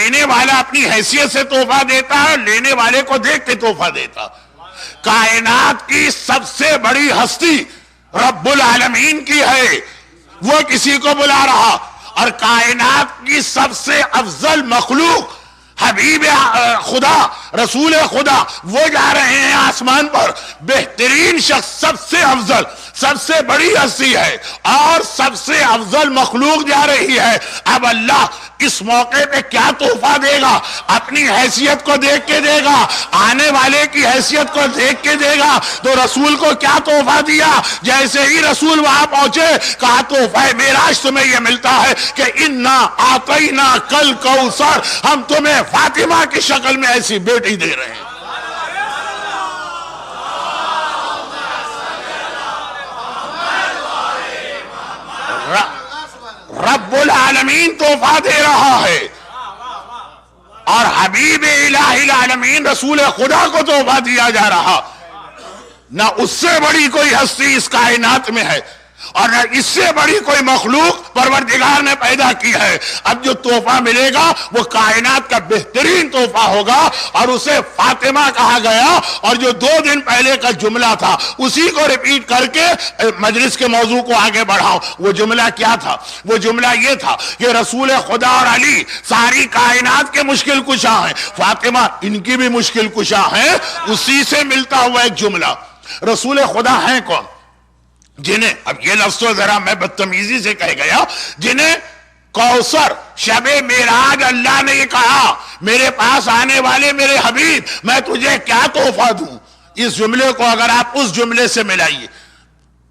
دینے والا اپنی حیثیت سے تحفہ دیتا ہے، لینے والے کو دیکھ کے تحفہ دیتا۔ کائنات کی سب سے بڑی ہستی رب العالمین کی ہے، وہ کسی کو بلا رہا، اور کائنات کی سب سے افضل مخلوق حبیب خدا رسول خدا وہ جا رہے ہیں آسمان پر، بہترین شخص، سب سے افضل، سب سے بڑی ہستی ہے اور سب سے افضل مخلوق جا رہی ہے۔ اب اللہ اس موقع پہ کیا تحفہ دے گا؟ اپنی حیثیت کو دیکھ کے دے گا، آنے والے کی حیثیت کو دیکھ کے دے گا۔ تو رسول کو کیا تحفہ دیا؟ جیسے ہی رسول وہاں پہنچے کہا تحفہ معراج تمہیں یہ ملتا ہے کہ انا اعطینا کل کوثر، ہم تمہیں فاطمہ کی شکل میں ایسی بیٹی دے رہے ہیں۔ رب العالمین تحفہ دے رہا ہے، اور حبیب الہ العالمین رسول خدا کو تحفہ دیا جا رہا۔ نہ اس سے بڑی کوئی ہستی اس کائنات میں ہے، اور نہ اس سے بڑی کوئی مخلوق پروردگار نے پیدا کی ہے۔ اب جو تحفہ ملے گا وہ کائنات کا بہترین تحفہ ہوگا، اور اسے فاطمہ کہا گیا۔ اور جو 2 دن پہلے کا جملہ تھا اسی کو ریپیٹ کر کے مجلس کے موضوع کو آگے بڑھاؤ۔ وہ جملہ کیا تھا؟ وہ جملہ یہ تھا کہ رسول خدا اور علی ساری کائنات کے مشکل کشا ہیں، فاطمہ ان کی بھی مشکل کشا ہیں۔ اسی سے ملتا ہوا ایک جملہ، رسول خدا ہیں کون؟ جنہیں، اب یہ لفظ تو ذرا میں بدتمیزی سے کہہ گیا، جنہیں کوثر شب معراج اللہ نے یہ کہا میرے پاس آنے والے میرے حبیب میں تجھے کیا تحفہ دوں۔ اس جملے کو اگر آپ اس جملے سے ملائیے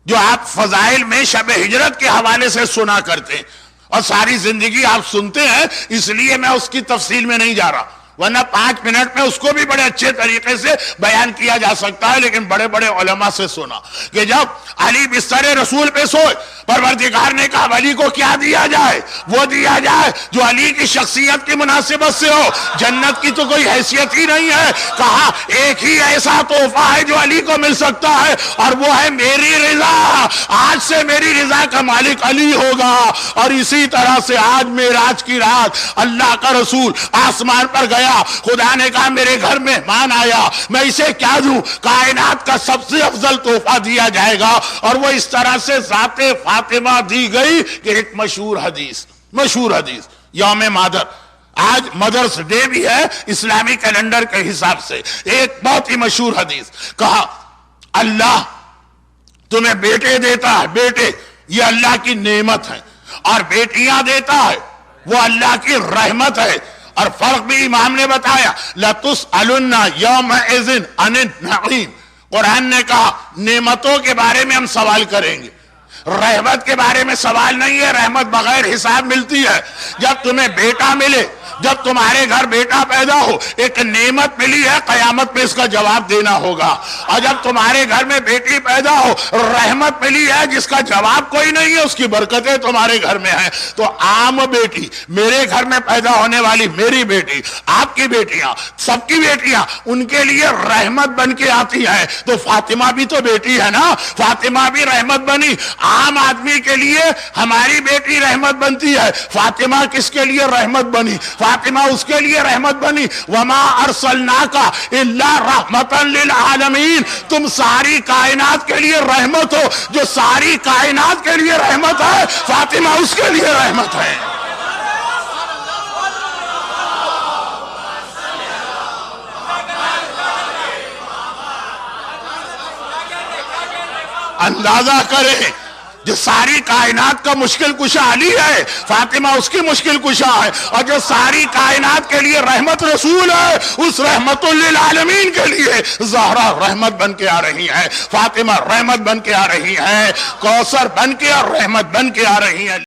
جو آپ فضائل میں شب ہجرت کے حوالے سے سنا کرتے ہیں، اور ساری زندگی آپ سنتے ہیں، اس لیے میں اس کی تفصیل میں نہیں جا رہا، ورنہ 5 منٹ میں اس کو بھی بڑے اچھے طریقے سے بیان کیا جا سکتا ہے، لیکن بڑے بڑے علماء سے سنا کہ جب علی بستر رسول پہ سوئے، پروردگار نے کہا علی کو کیا دیا جائے؟ وہ دیا جائے جو علی کی شخصیت کی مناسبت سے ہو، جنت کی تو کوئی حیثیت ہی نہیں ہے۔ کہا ایک ہی ایسا تحفہ ہے جو علی کو مل سکتا ہے، اور وہ ہے میری رضا۔ آج سے میری رضا کا مالک علی ہوگا۔ اور اسی طرح سے آج معراج کی رات اللہ کا رسول آسمان پر گیا، خدا نے کہا میرے گھر مہمان آیا، میں اسے کیا دوں؟ کائنات کا سب سے افضل تحفہ دیا جائے گا، اور وہ اس طرح سے ذات فاطمہ دی گئی کہ ایک مشہور حدیث یوم مادر، آج مدرس ڈے بھی ہے اسلامی کیلنڈر کے حساب سے، ایک بہت ہی مشہور حدیث، کہا اللہ تمہیں بیٹے دیتا ہے، بیٹے یہ اللہ کی نعمت ہے، اور بیٹیاں دیتا ہے وہ اللہ کی رحمت ہے۔ اور فرق بھی امام نے بتایا، لَتُسْأَلُنَّ يَوْمَئِذٍ عَنِ النَّعِيمِ، قرآن نے کہا نعمتوں کے بارے میں ہم سوال کریں گے، رحمت کے بارے میں سوال نہیں ہے، رحمت بغیر حساب ملتی ہے۔ جب تمہیں بیٹا ملے، جب تمہارے گھر بیٹا پیدا ہو، ایک نعمت ملی ہے، قیامت میں اس کا جواب دینا ہوگا۔ اور جب تمہارے گھر میں بیٹی پیدا ہو، رحمت ملی ہے جس کا جواب کوئی نہیں ہے، اس کی برکتیں تمہارے گھر میں ہیں۔ تو عام بیٹی، میرے گھر میں پیدا ہونے والی میری بیٹی، آپ کی بیٹیاں، سب کی بیٹیاں ان کے لیے رحمت بن کے آتی ہیں۔ تو فاطمہ بھی تو بیٹی ہے نا، فاطمہ بھی رحمت بنی۔ عام آدمی کے لیے ہماری بیٹی رحمت بنتی ہے، فاطمہ کس کے لیے رحمت بنی؟ فاطمہ اس کے لیے رحمت بنی، وما ارسلناک الا رحمتا للعالمین، تم ساری کائنات کے لیے رحمت ہو۔ جو ساری کائنات کے لیے رحمت ہے، فاطمہ اس کے لیے رحمت ہے۔ اندازہ کریں، جو ساری کائنات کا مشکل کشا علی ہے، فاطمہ اس کی مشکل کشا ہے، اور جو ساری کائنات کے لیے رحمت رسول ہے، اس رحمت للعالمین کے لیے زہرا رحمت بن کے آ رہی ہے، فاطمہ رحمت بن کے آ رہی ہے، کوثر بن کے اور رحمت بن کے آ رہی ہے۔